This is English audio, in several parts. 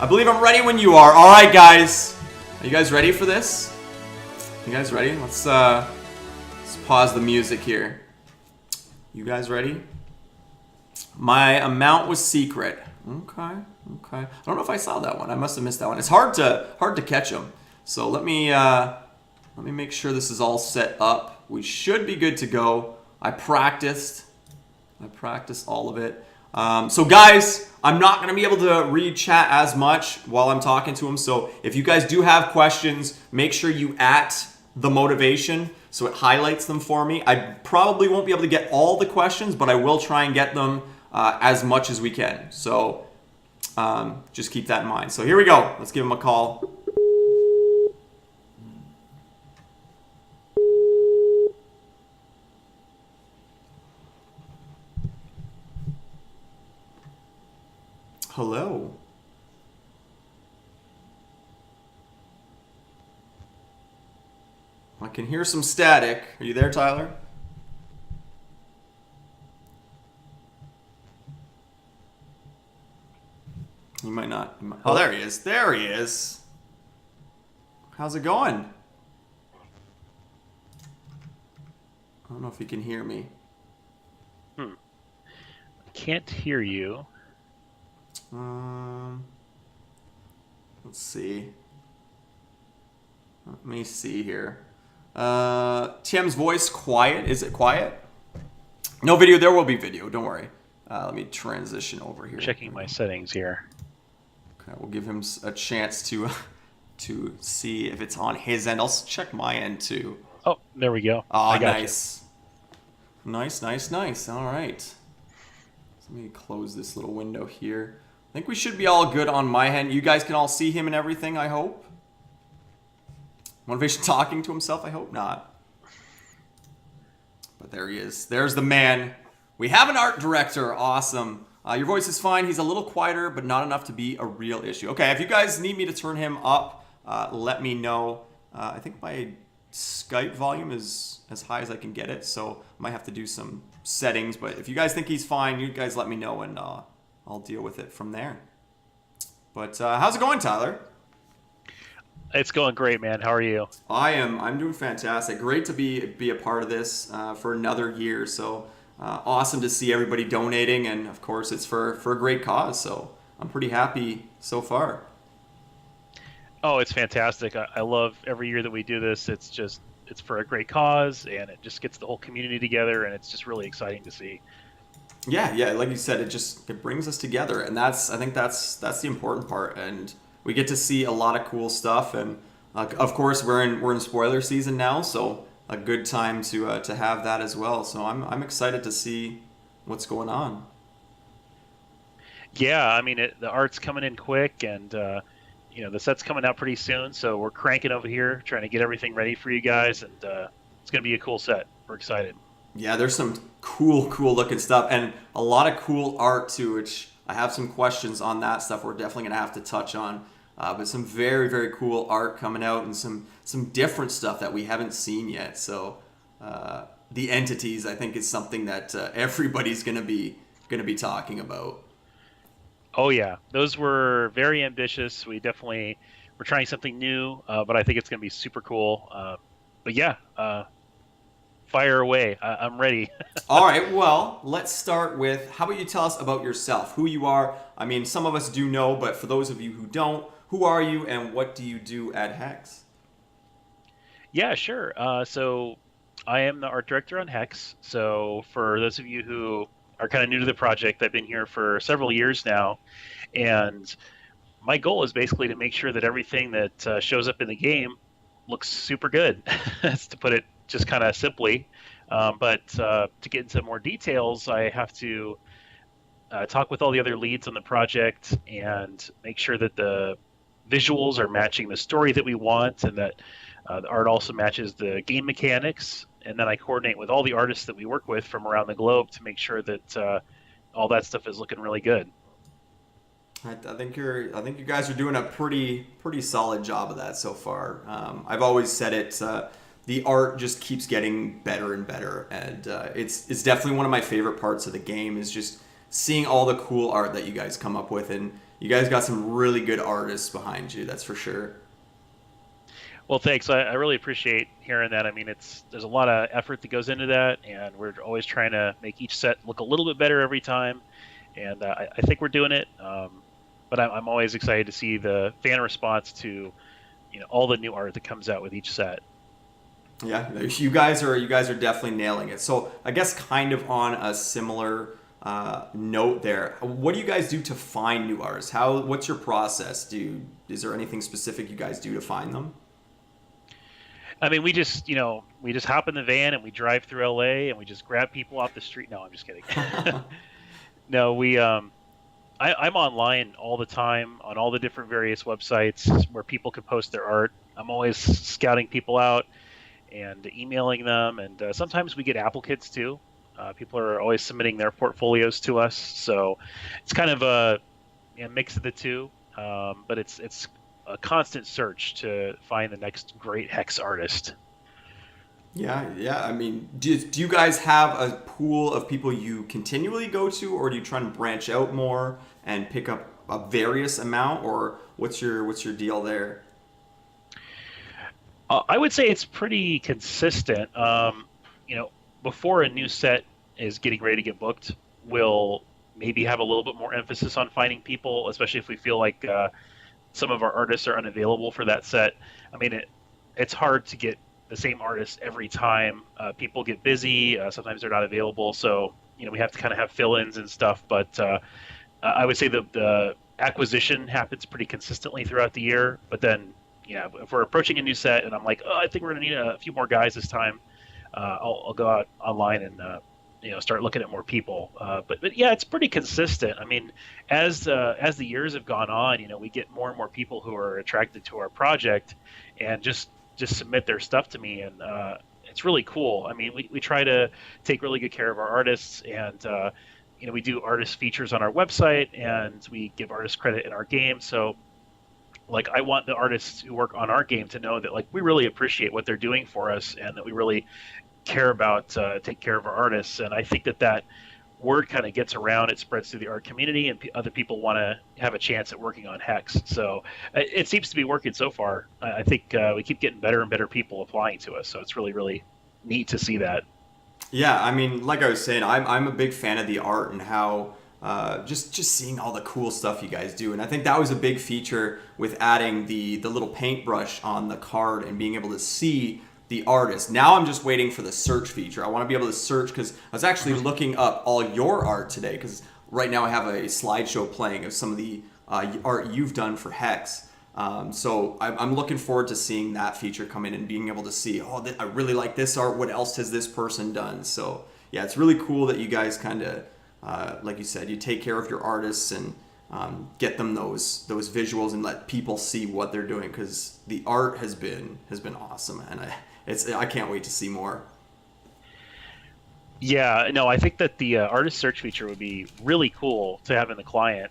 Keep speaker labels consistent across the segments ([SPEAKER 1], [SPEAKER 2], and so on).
[SPEAKER 1] I believe I'm ready when you are. All right, guys. Are you guys ready for this? You guys ready? Let's pause the music here. You guys ready? My amount was secret. Okay. I don't know if I saw that one. I must have missed that one. It's hard to catch them. So let me make sure this is all set up. We should be good to go. I practiced all of it. So guys, I'm not going to be able to read chat as much while I'm talking to him. So if you guys do have questions, make sure you at the motivation so it highlights them for me. I probably won't be able to get all the questions, but I will try and get them as much as we can. So just keep that in mind. So here we go. Let's give him a call. Hello. I can hear some static. Are you there, Tyler? You might not. Oh, there he is. There he is. How's it going? I don't know if he can hear me.
[SPEAKER 2] Can't hear you.
[SPEAKER 1] Let's see. Let me see here. Tim's voice quiet. Is it quiet? No video. There will be video. Don't worry. Let me transition over here.
[SPEAKER 2] Checking my settings here.
[SPEAKER 1] Okay, we'll give him a chance to see if it's on his end. I'll check my end too.
[SPEAKER 2] Oh, there we go.
[SPEAKER 1] Oh, nice. Nice. All right. Let me close this little window here. I think we should be all good on my end. You guys can all see him and everything, I hope. Motivation talking to himself? I hope not. But there he is. There's the man. We have an art director. Awesome. Your voice is fine. He's a little quieter, but not enough to be a real issue. Okay, if you guys need me to turn him up, let me know. I think my Skype volume is as high as I can get it, so I might have to do some settings. But if you guys think he's fine, you guys let me know, and I'll deal with it from there. But how's it going, Tyler?
[SPEAKER 2] It's going great, man. How are you?
[SPEAKER 1] I'm doing fantastic. Great to be a part of this for another year. So awesome to see everybody donating, and of course it's for a great cause. So I'm pretty happy so far.
[SPEAKER 2] Oh, it's fantastic. I love every year that we do this. It's for a great cause, and it just gets the whole community together, and it's just really exciting to see.
[SPEAKER 1] Yeah. Like you said, it brings us together, and I think that's the important part. And we get to see a lot of cool stuff, and of course we're in spoiler season now, so a good time to have that as well. So I'm excited to see what's going on.
[SPEAKER 2] Yeah, I mean the art's coming in quick, and the set's coming out pretty soon. So we're cranking over here, trying to get everything ready for you guys, and it's gonna be a cool set. We're excited.
[SPEAKER 1] Yeah, there's some cool looking stuff, and a lot of cool art too, which I have some questions on that stuff we're definitely going to have to touch on. But some very, very cool art coming out, and some different stuff that we haven't seen yet. So the entities, I think, is something that everybody's going to be talking about.
[SPEAKER 2] Oh yeah, those were very ambitious. We're trying something new, but I think it's going to be super cool. But yeah, fire away. I'm ready.
[SPEAKER 1] All right, well, let's start with, how about you tell us about yourself, who you are? I mean, some of us do know, but for those of you who don't, who are you and what do you do at Hex?
[SPEAKER 2] Yeah, sure. So I am the art director on Hex. So for those of you who are kind of new to the project, I've been here for several years now, and my goal is basically to make sure that everything that shows up in the game looks super good. That's to put it just kind of simply. But to get into more details, I have to talk with all the other leads on the project and make sure that the visuals are matching the story that we want, and that the art also matches the game mechanics. And then I coordinate with all the artists that we work with from around the globe to make sure that all that stuff is looking really good.
[SPEAKER 1] I think you guys are doing a pretty solid job of that so far. I've always said it. The art just keeps getting better and better, and it's definitely one of my favorite parts of the game is just seeing all the cool art that you guys come up with. And you guys got some really good artists behind you. That's for sure.
[SPEAKER 2] Well, thanks. I really appreciate hearing that. I mean, there's a lot of effort that goes into that, and we're always trying to make each set look a little bit better every time. And I think we're doing it. But I'm always excited to see the fan response to all the new art that comes out with each set.
[SPEAKER 1] Yeah, you guys are definitely nailing it. So I guess kind of on a similar note there, what do you guys do to find new artists? What's your process? Is there anything specific you guys do to find them?
[SPEAKER 2] I mean, we just hop in the van and we drive through LA and we just grab people off the street. No, I'm just kidding. No, I'm online all the time on all the different various websites where people can post their art. I'm always scouting people out and emailing them, and sometimes we get applicants too. People are always submitting their portfolios to us, so it's kind of a mix of the two. But it's a constant search to find the next great hex artist.
[SPEAKER 1] Yeah. I mean, do you guys have a pool of people you continually go to, or do you try and branch out more and pick up a various amount, or what's your deal there?
[SPEAKER 2] I would say it's pretty consistent. Before a new set is getting ready to get booked, we'll maybe have a little bit more emphasis on finding people, especially if we feel like some of our artists are unavailable for that set. I mean, it's hard to get the same artist every time. People get busy. Sometimes they're not available, so we have to kind of have fill-ins and stuff. But I would say the acquisition happens pretty consistently throughout the year. But then, if we're approaching a new set and I'm like, oh, I think we're gonna need a few more guys this time, I'll go out online and start looking at more people. But yeah, it's pretty consistent. I mean, as the years have gone on, we get more and more people who are attracted to our project and just submit their stuff to me, and it's really cool. I mean, we try to take really good care of our artists, and we do artist features on our website, and we give artists credit in our game. So like, I want the artists who work on our game to know that like we really appreciate what they're doing for us, and that we really care about take care of our artists. And I think that word kind of gets around, it spreads through the art community, and other people want to have a chance at working on Hex. So it seems to be working so far. I think we keep getting better and better people applying to us, so it's really, really neat to see that.
[SPEAKER 1] Yeah, I mean, like I was saying, I'm a big fan of the art and how just seeing all the cool stuff you guys do. And I think that was a big feature with adding the little paintbrush on the card and being able to see the artist. Now I'm just waiting for the search feature. I want to be able to search, because I was actually looking up all your art today, because right now I have a slideshow playing of some of the art you've done for Hex. So I'm looking forward to seeing that feature come in and being able to see, I really like this art. What else has this person done? So yeah, it's really cool that you guys kind of, like you said, you take care of your artists and get them those visuals and let people see what they're doing, because the art has been awesome, and I can't wait to see more.
[SPEAKER 2] Yeah, no, I think that the artist search feature would be really cool to have in the client.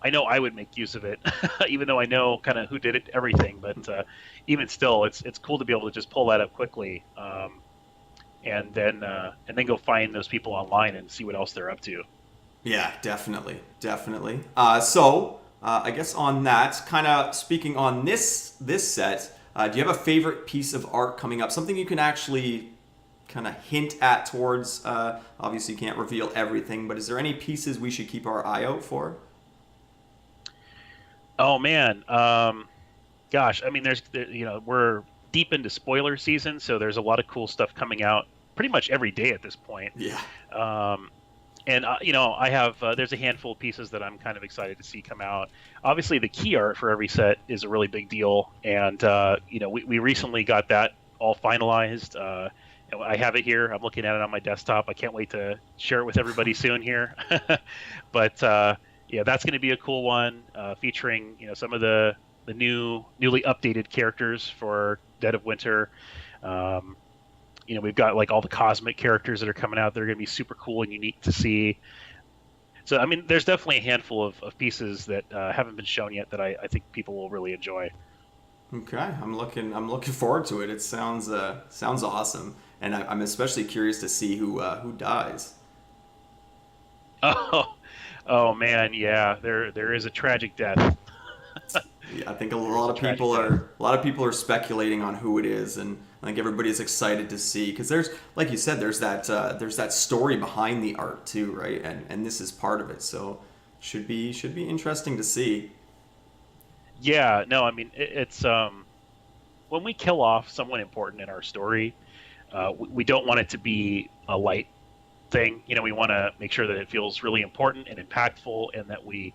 [SPEAKER 2] I know I would make use of it, even though I know kind of who did it, everything. But even still, it's cool to be able to just pull that up quickly, and then go find those people online and see what else they're up to.
[SPEAKER 1] Yeah, definitely. So I guess on that, kind of speaking on this set, do you have a favorite piece of art coming up? Something you can actually kind of hint at towards, obviously you can't reveal everything, but is there any pieces we should keep our eye out for?
[SPEAKER 2] Oh man, gosh, I mean, we're deep into spoiler season, so there's a lot of cool stuff coming out pretty much every day at this point.
[SPEAKER 1] Yeah.
[SPEAKER 2] And I have there's a handful of pieces that I'm kind of excited to see come out. Obviously, the key art for every set is a really big deal, and we recently got that all finalized. I have it here. I'm looking at it on my desktop. I can't wait to share it with everybody soon here. But yeah, that's going to be a cool one, featuring some of the newly updated characters for Dead of Winter. We've got like all the cosmic characters that are coming out. They're going to be super cool and unique to see. So I mean, there's definitely a handful of pieces that haven't been shown yet that I think people will really enjoy.
[SPEAKER 1] Okay, I'm looking forward to it. It sounds awesome, and I'm especially curious to see who dies.
[SPEAKER 2] Oh, Oh man, yeah, there is a tragic death.
[SPEAKER 1] Yeah, I think a
[SPEAKER 2] There is
[SPEAKER 1] lot
[SPEAKER 2] a
[SPEAKER 1] of
[SPEAKER 2] tragic
[SPEAKER 1] people
[SPEAKER 2] death.
[SPEAKER 1] are speculating on who it is, and I think everybody's excited to see because there's, like you said, there's that story behind the art too, right? And this is part of it, so should be interesting to see.
[SPEAKER 2] Yeah, no, I mean it's when we kill off someone important in our story, we don't want it to be a light thing. You know, we want to make sure that it feels really important and impactful, and that we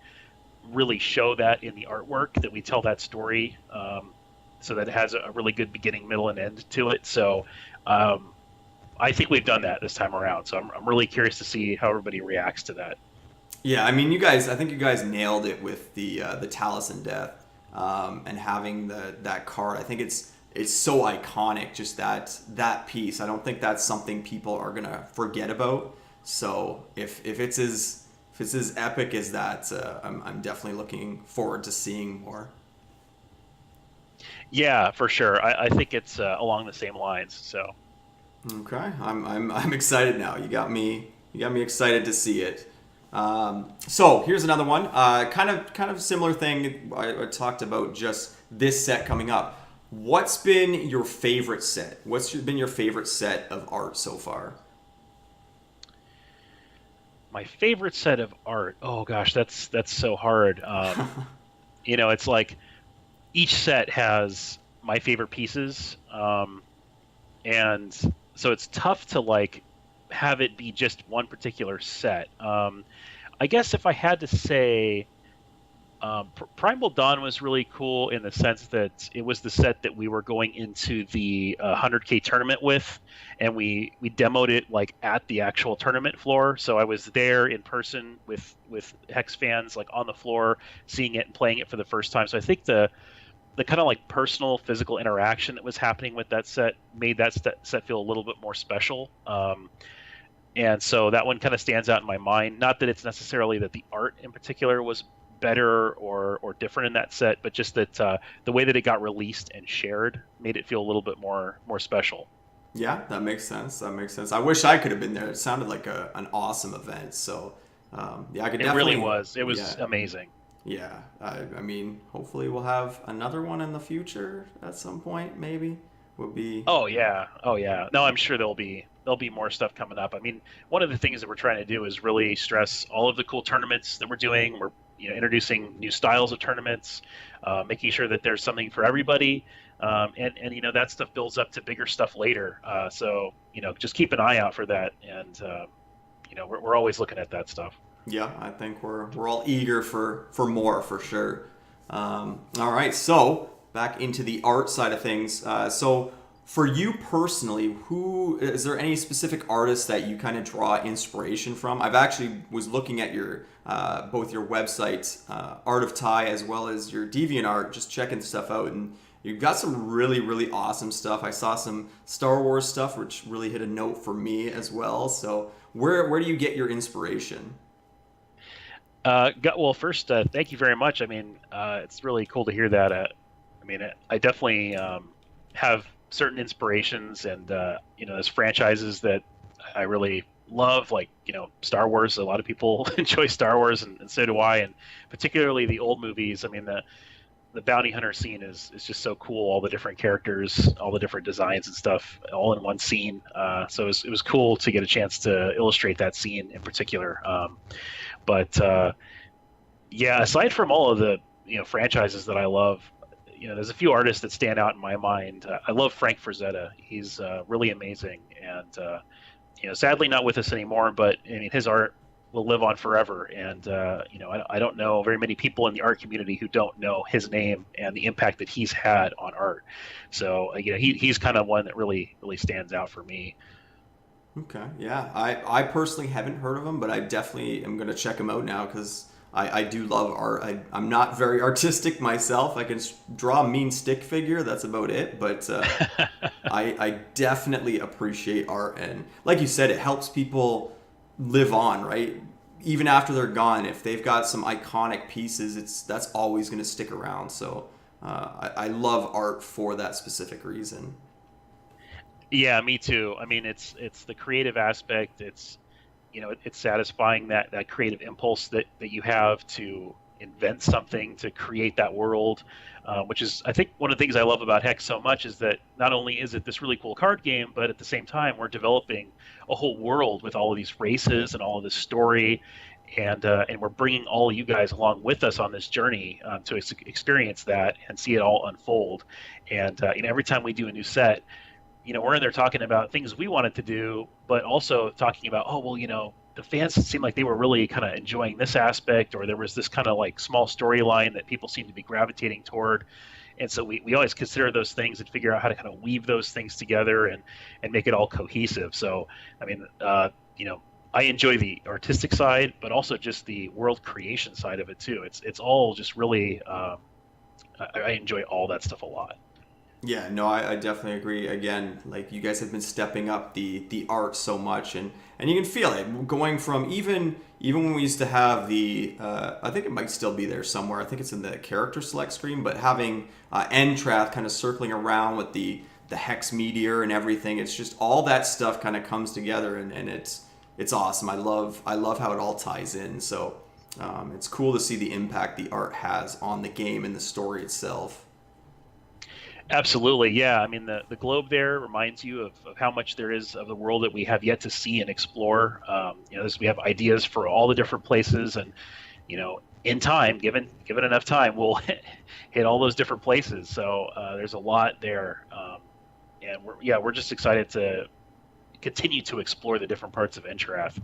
[SPEAKER 2] really show that in the artwork, that we tell that story, so that it has a really good beginning, middle, and end to it. So um, I think we've done that this time around. So I'm really curious to see how everybody reacts to that.
[SPEAKER 1] Yeah, I mean, you guys, I think you guys nailed it with the Talisman Death, and having that card. I think it's so iconic, just that piece. I don't think that's something people are gonna forget about. So if it's as epic as that, I'm definitely looking forward to seeing more.
[SPEAKER 2] Yeah, for sure. I think it's along the same lines. So
[SPEAKER 1] Okay, I'm excited now. You got me excited to see it. So here's another one. Kind of similar thing. I talked about just this set coming up. What's been your favorite set? Been your favorite set of art so far?
[SPEAKER 2] my favorite set of art. Oh gosh, that's so hard. You know, it's like each set has my favorite pieces, and so it's tough to like have it be just one particular set. I guess if I had to say, Primal Dawn was really cool in the sense that it was the set that we were going into the 100K tournament with, and we demoed it like at the actual tournament floor. So I was there in person with Hex fans, like on the floor, seeing it and playing it for the first time. So I think the kind of like personal physical interaction that was happening with that set made that set feel a little bit more special. And so that one kind of stands out in my mind. Not that it's necessarily that the art in particular was better or different in that set, but just that the way that it got released and shared made it feel a little bit more special.
[SPEAKER 1] Yeah, that makes sense. That makes sense. I wish I could have been there. It sounded like an awesome event. So yeah, I could
[SPEAKER 2] It really
[SPEAKER 1] definitely.
[SPEAKER 2] was. It was
[SPEAKER 1] Yeah,
[SPEAKER 2] amazing.
[SPEAKER 1] yeah. I mean, hopefully we'll have another one in the future at some point. Maybe would be.
[SPEAKER 2] Oh yeah, oh yeah. No, I'm sure there'll be more stuff coming up. I mean, one of the things that we're trying to do is really stress all of the cool tournaments that we're doing. We're introducing new styles of tournaments, making sure that there's something for everybody, and that stuff builds up to bigger stuff later. So just keep an eye out for that, and we're always looking at that stuff.
[SPEAKER 1] Yeah, I think we're all eager for more for sure. All right, so back into the art side of things. So for you personally, who is there any specific artists that you kind of draw inspiration from? I've actually was looking at your both your website, Art of Tie, as well as your DeviantArt, just checking stuff out, and you've got some really awesome stuff. I saw some Star Wars stuff, which really hit a note for me as well. So where do you get your inspiration?
[SPEAKER 2] Well, first, thank you very much. I mean, it's really cool to hear that. I mean, I definitely have certain inspirations, and there's franchises that I really love, like Star Wars. A lot of people enjoy Star Wars, and so do I, and particularly the old movies. I mean, the bounty hunter scene is just so cool. All the different characters, all the different designs and stuff, all in one scene. So it was cool to get a chance to illustrate that scene in particular. But yeah, aside from all of the franchises that I love, there's a few artists that stand out in my mind. I love Frank Frazetta. He's really amazing, and sadly not with us anymore. But I mean, his art will live on forever. And I don't know very many people in the art community who don't know his name and the impact that he's had on art. So he's kind of one that really stands out for me.
[SPEAKER 1] Okay, yeah. I personally haven't heard of him, but I definitely am going to check him out now because I do love art. I'm not very artistic myself. I can draw a mean stick figure. That's about it. But I definitely appreciate art. And like you said, it helps people live on, right? Even after they're gone, if they've got some iconic pieces, that's always going to stick around. So I love art for that specific reason.
[SPEAKER 2] Yeah, me too. I mean, it's the creative aspect. It's it's satisfying that creative impulse that you have to invent something to create that world, which is, I think, one of the things I love about Hex so much is that not only is it this really cool card game, but at the same time we're developing a whole world with all of these races and all of this story, and we're bringing all of you guys along with us on this journey to experience that and see it all unfold. And every time we do a new set, we're in there talking about things we wanted to do, but also talking about, oh, well, the fans seemed like they were really kind of enjoying this aspect, or there was this kind of like small storyline that people seem to be gravitating toward. And so we always consider those things and figure out how to kind of weave those things together and make it all cohesive. So, I mean, I enjoy the artistic side, but also just the world creation side of it too. It's all just really, I enjoy all that stuff a lot.
[SPEAKER 1] Yeah, no, I definitely agree. Again, like you guys have been stepping up the art so much, and you can feel it going from even when we used to have the I think it might still be there somewhere. I think it's in the character select screen, but having Entrath kind of circling around with the hex meteor and everything, it's just all that stuff kind of comes together, and it's awesome. I love how it all ties in. So it's cool to see the impact the art has on the game and the story itself.
[SPEAKER 2] Absolutely, yeah. I mean, the globe there reminds you of how much there is of the world that we have yet to see and explore. We have ideas for all the different places, and in time, given enough time, we'll hit all those different places. So there's a lot there, and we're just excited to continue to explore the different parts of Entrath.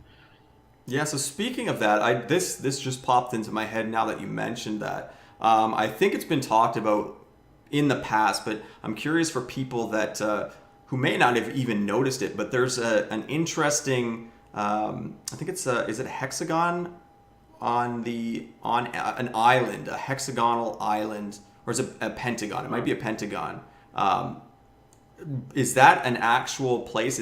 [SPEAKER 1] Yeah. So speaking of that, this just popped into my head now that you mentioned that. I think it's been talked about in the past, but I'm curious for people that who may not have even noticed it, but there's an interesting I think it's is it a hexagon on an island, a hexagonal island, or is it a pentagon? It might be a pentagon. Is that an actual place?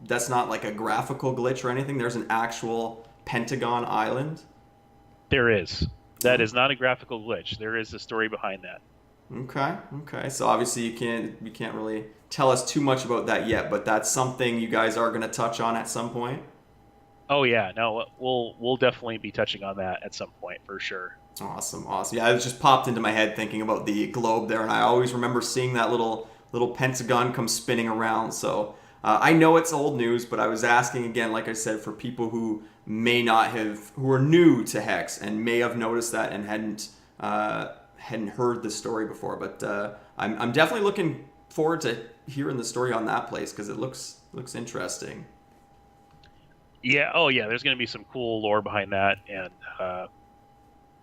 [SPEAKER 1] That's not like a graphical glitch or anything? There's an actual Pentagon Island?
[SPEAKER 2] There is. That is not a graphical glitch. There is a story behind that.
[SPEAKER 1] Okay. So obviously you can't really tell us too much about that yet, but that's something you guys are going to touch on at some point.
[SPEAKER 2] Oh yeah, no, we'll definitely be touching on that at some point for sure.
[SPEAKER 1] Awesome. Yeah, it just popped into my head thinking about the globe there, and I always remember seeing that little pentagon come spinning around. So I know it's old news, but I was asking again, like I said, for people who who are new to Hex and may have noticed that and hadn't heard the story before. But I'm definitely looking forward to hearing the story on that place because it looks interesting.
[SPEAKER 2] Yeah. Oh yeah. There's going to be some cool lore behind that, and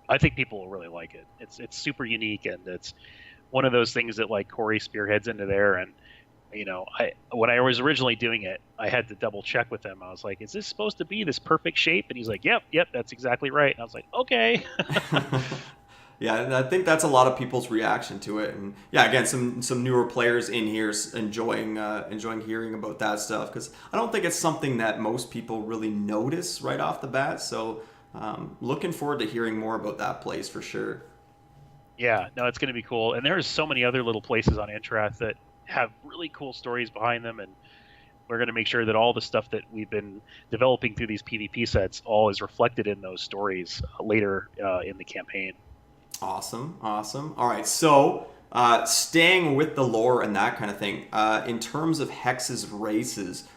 [SPEAKER 2] I think people will really like it. It's super unique, and it's one of those things that like Corey spearheads into there. And when I was originally doing it, I had to double check with him. I was like, "Is this supposed to be this perfect shape?" And he's like, "Yep, that's exactly right." And I was like, "Okay."
[SPEAKER 1] Yeah, and I think that's a lot of people's reaction to it, and yeah, again, some newer players in here enjoying hearing about that stuff because I don't think it's something that most people really notice right off the bat. So, looking forward to hearing more about that place for sure.
[SPEAKER 2] Yeah, no, it's going to be cool, and there's so many other little places on Intrath that have really cool stories behind them, and we're going to make sure that all the stuff that we've been developing through these PvP sets all is reflected in those stories later in the campaign.
[SPEAKER 1] Awesome. All right, so staying with the lore and that kind of thing, in terms of Hex's races,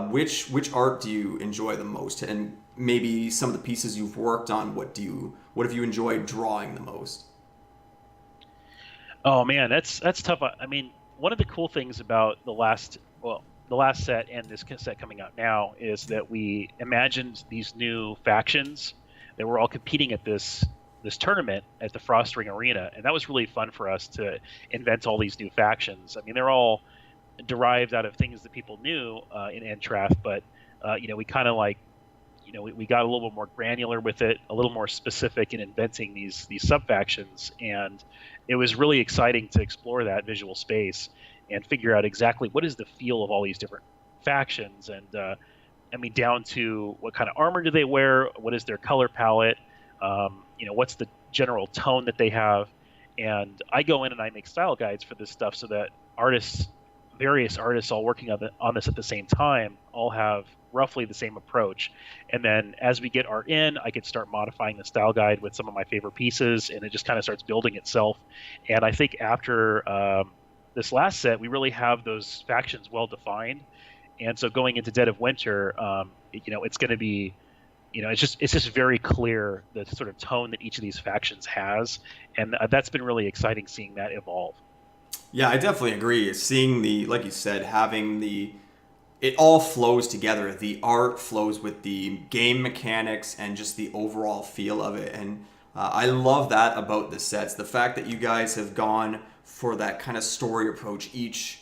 [SPEAKER 1] which art do you enjoy the most, and maybe some of the pieces you've worked on? What have you enjoyed drawing the most?
[SPEAKER 2] Oh man, that's tough. I mean, one of the cool things about the last set and this set coming out now is that we imagined these new factions that were all competing at this tournament at the Frost Ring Arena, and that was really fun for us to invent all these new factions. I mean, they're all derived out of things that people knew in Entrath, but we kind of like, we got a little bit more granular with it, a little more specific in inventing these sub factions, and it was really exciting to explore that visual space and figure out exactly what is the feel of all these different factions, and I mean, down to what kind of armor do they wear, what is their color palette, what's the general tone that they have. And I go in and I make style guides for this stuff so that artists various artists all working on this at the same time all have roughly the same approach. And then as we get art in, I could start modifying the style guide with some of my favorite pieces, and it just kind of starts building itself. And I think after this last set, we really have those factions well defined. And so going into Dead of Winter, it's going to be, it's just very clear the sort of tone that each of these factions has, and that's been really exciting seeing that evolve.
[SPEAKER 1] Yeah, I definitely agree. Seeing like you said, having it all flows together. The art flows with the game mechanics and just the overall feel of it. And I love that about the sets. The fact that you guys have gone for that kind of story approach. Each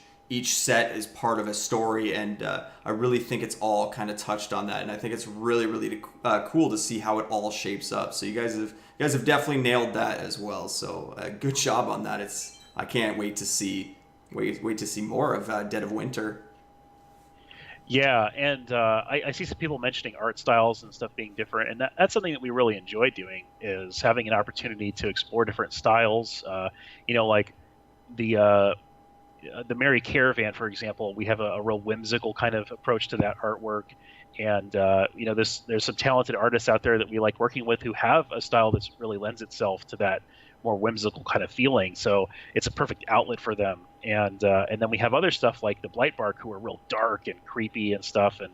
[SPEAKER 1] set is part of a story, and I really think it's all kind of touched on that. And I think it's really, really cool to see how it all shapes up. So you guys have definitely nailed that as well. So good job on that. I can't wait to see more of Dead of Winter.
[SPEAKER 2] Yeah, and I see some people mentioning art styles and stuff being different, and that's something that we really enjoy doing, is having an opportunity to explore different styles. Like the Merry Caravan, for example, we have a real whimsical kind of approach to that artwork. And there's some talented artists out there that we like working with who have a style that really lends itself to that more whimsical kind of feeling. So it's a perfect outlet for them. And then we have other stuff like the Blightbark, who are real dark and creepy and stuff. And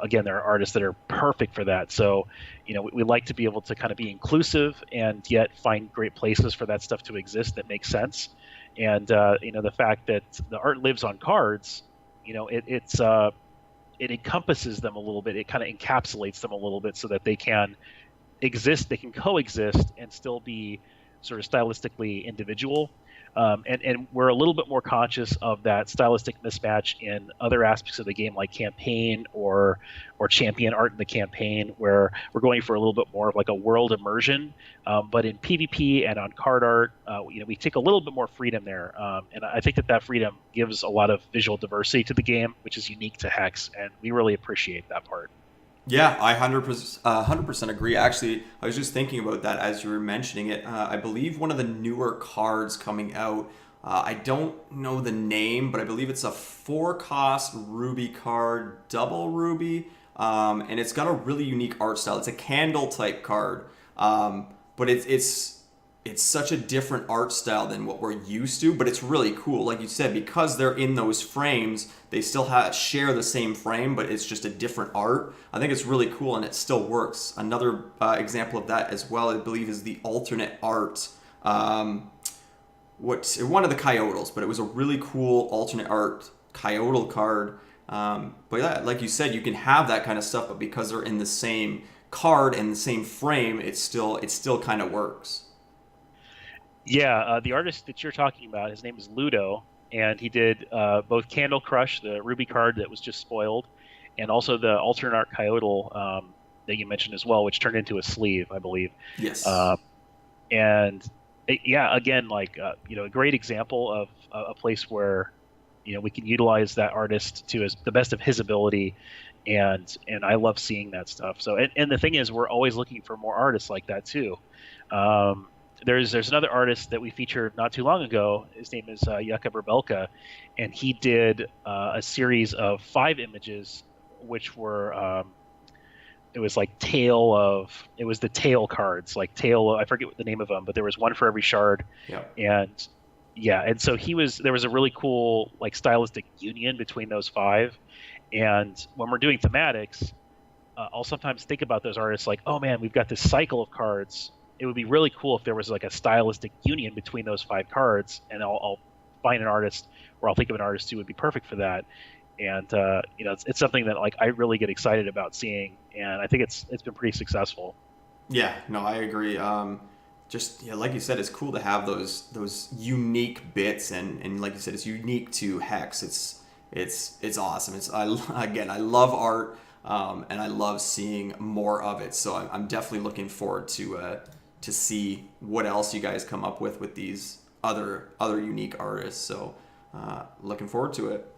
[SPEAKER 2] again, there are artists that are perfect for that. So we like to be able to kind of be inclusive and yet find great places for that stuff to exist that makes sense. And the fact that the art lives on cards, it encompasses them a little bit. It kind of encapsulates them a little bit so that they can exist, they can coexist, and still be sort of stylistically individual. And we're a little bit more conscious of that stylistic mismatch in other aspects of the game, like campaign or champion art in the campaign, where we're going for a little bit more of like a world immersion. But in PvP and on card art, we take a little bit more freedom there. And I think that freedom gives a lot of visual diversity to the game, which is unique to Hex, and we really appreciate that part.
[SPEAKER 1] Yeah, I 100% agree. Actually, I was just thinking about that as you were mentioning it. I believe one of the newer cards coming out, I don't know the name, but I believe it's a 4-cost Ruby card, double Ruby, and it's got a really unique art style. It's a candle type card, but it's such a different art style than what we're used to, but it's really cool. Like you said, because they're in those frames, they still share the same frame, but it's just a different art. I think it's really cool, and it still works. Another example of that as well, I believe, is the alternate art. One of the Coyotals, but it was a really cool alternate art Coyotal card. But yeah, like you said, you can have that kind of stuff, but because they're in the same card and the same frame, it still kind of works.
[SPEAKER 2] Yeah, the artist that you're talking about, his name is Ludo, and he did both Candle Crush, the Ruby card that was just spoiled, and also the alternate art Coyotal that you mentioned as well, which turned into a sleeve, I believe.
[SPEAKER 1] Yes.
[SPEAKER 2] Again, a great example of a place where we can utilize that artist to the best of his ability, and I love seeing that stuff. So, and the thing is, we're always looking for more artists like that too. There's another artist that we featured not too long ago. His name is Yuka Brbelka, and he did a series of 5 images, which were it was the tail cards, like tail. I forget what the name of them, but there was one for every shard.
[SPEAKER 1] Yeah.
[SPEAKER 2] And so there was a really cool stylistic union between those 5. And when we're doing thematics, I'll sometimes think about those artists like, oh man, we've got this cycle of cards. It would be really cool if there was a stylistic union between those 5 cards, and I'll find an artist, or I'll think of an artist who would be perfect for that. And it's something that I really get excited about seeing, and I think it's been pretty successful.
[SPEAKER 1] Yeah, no, I agree. Like you said, it's cool to have those unique bits, and like you said, it's unique to Hex. It's awesome. I love art, and I love seeing more of it. So I'm definitely looking forward to see what else you guys come up with these other unique artists. So looking forward to it.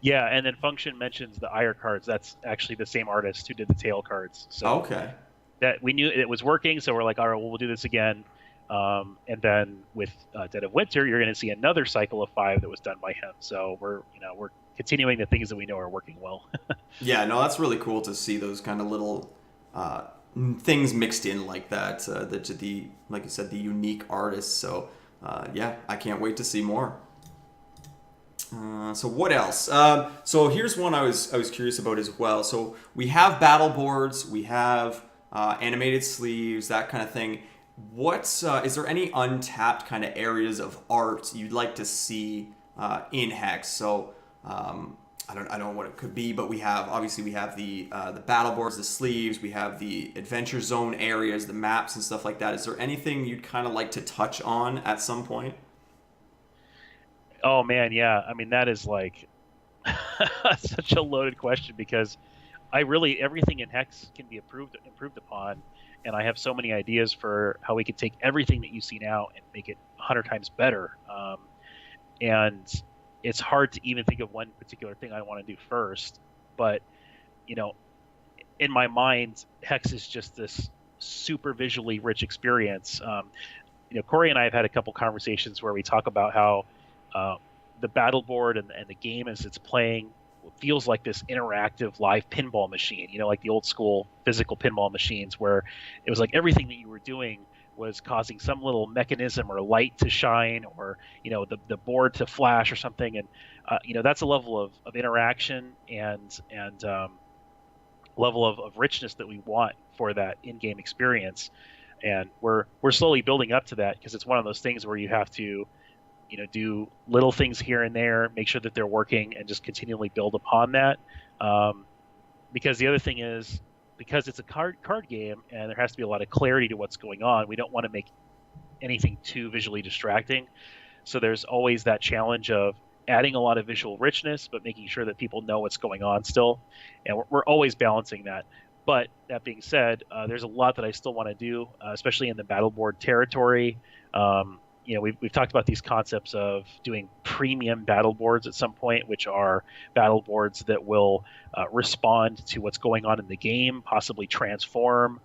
[SPEAKER 2] Yeah, and then Function mentions the Ire cards. That's actually the same artist who did the tail cards. So
[SPEAKER 1] okay.
[SPEAKER 2] that we knew it was working, so we're like, all right, well, we'll do this again. And then with Dead of Winter, you're going to see another cycle of 5 that was done by him. So we're continuing the things that we know are working well.
[SPEAKER 1] Yeah, no, that's really cool to see those kind of little uh, things mixed in like that. The like you said, the unique artists. So yeah, I can't wait to see more. So what else? So here's one I was curious about as well. So we have battle boards, we have animated sleeves, that kind of thing. What's is there any untapped kind of areas of art you'd like to see in Hex? So I don't know what it could be, but we have the battle boards, the sleeves, we have the adventure zone areas, the maps and stuff like that. Is there anything you'd kind of like to touch on at some point?
[SPEAKER 2] Oh man, yeah. I mean, that is like such a loaded question because I really everything in Hex can be improved upon, and I have so many ideas for how we could take everything that you see now and make it 100 times better. And it's hard to even think of one particular thing I want to do first, but you know, in my mind, Hex is just this super visually rich experience. Corey and I have had a couple conversations where we talk about how uh, the battle board and the game as it's playing feels like this interactive live pinball machine, like the old school physical pinball machines where it was like everything that you were doing was causing some little mechanism or light to shine or, the board to flash or something. And, that's a level of interaction and level of richness that we want for that in-game experience. And we're slowly building up to that because it's one of those things where you have to do little things here and there, make sure that they're working, and just continually build upon that. Because the other thing is, because it's a card game and there has to be a lot of clarity to what's going on, we don't want to make anything too visually distracting. So there's always that challenge of adding a lot of visual richness, but making sure that people know what's going on still. And we're always balancing that. But that being said, there's a lot that I still want to do, especially in the battle board territory. We've talked about these concepts of doing premium battle boards at some point, which are battle boards that will respond to what's going on in the game, possibly transform,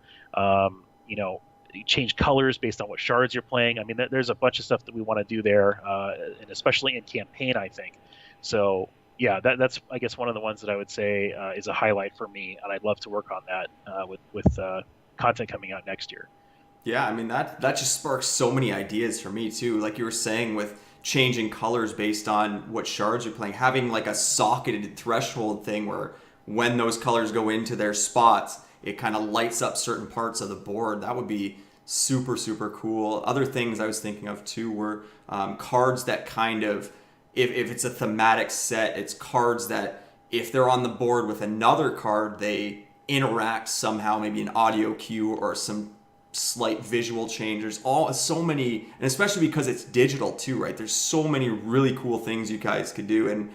[SPEAKER 2] change colors based on what shards you're playing. I mean, there's a bunch of stuff that we want to do there, and especially in campaign, I think. So, yeah, that's I guess one of the ones that I would say is a highlight for me, and I'd love to work on that with content coming out next year.
[SPEAKER 1] Yeah, I mean that just sparks so many ideas for me too. Like you were saying with changing colors based on what shards you're playing, having like a socketed threshold thing where when those colors go into their spots, it kind of lights up certain parts of the board. That would be super super cool. Other things I was thinking of too were cards that kind of if it's a thematic set, it's cards that if they're on the board with another card, they interact somehow, maybe an audio cue or some slight visual changes, all so many, and especially because it's digital too, right? There's so many really cool things you guys could do, and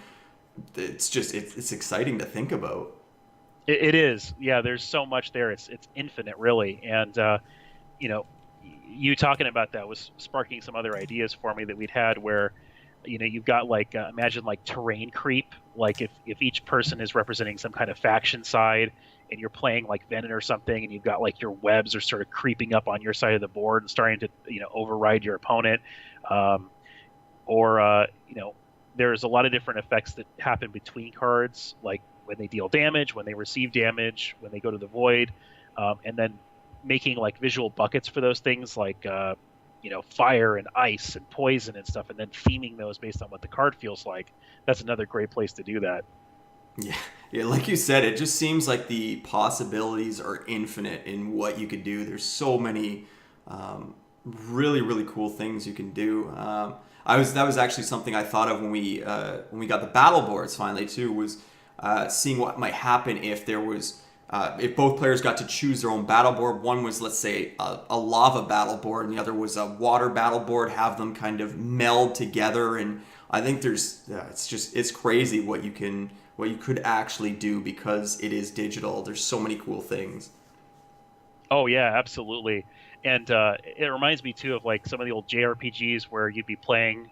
[SPEAKER 1] it's exciting to think about.
[SPEAKER 2] It is, yeah. There's so much there. It's infinite, really. And you talking about that was sparking some other ideas for me that we'd had where you've got like imagine like terrain creep, like if each person is representing some kind of faction side and you're playing like Venom or something and you've got like your webs are sort of creeping up on your side of the board and starting to override your opponent, or there's a lot of different effects that happen between cards, like when they deal damage, when they receive damage, when they go to the void, and then making like visual buckets for those things like fire and ice and poison and stuff, and then theming those based on what the card feels like. That's another great place to do that.
[SPEAKER 1] Yeah, like you said, it just seems like the possibilities are infinite in what you could do. There's so many really, really cool things you can do. That was actually something I thought of when we got the battle boards finally too, was seeing what might happen if there was if both players got to choose their own battle board. One was, let's say, a lava battle board, and the other was a water battle board. Have them kind of meld together, and I think it's crazy what you could actually do because it is digital. There's so many cool things.
[SPEAKER 2] Oh yeah, absolutely. And it reminds me too of like some of the old JRPGs where you'd be playing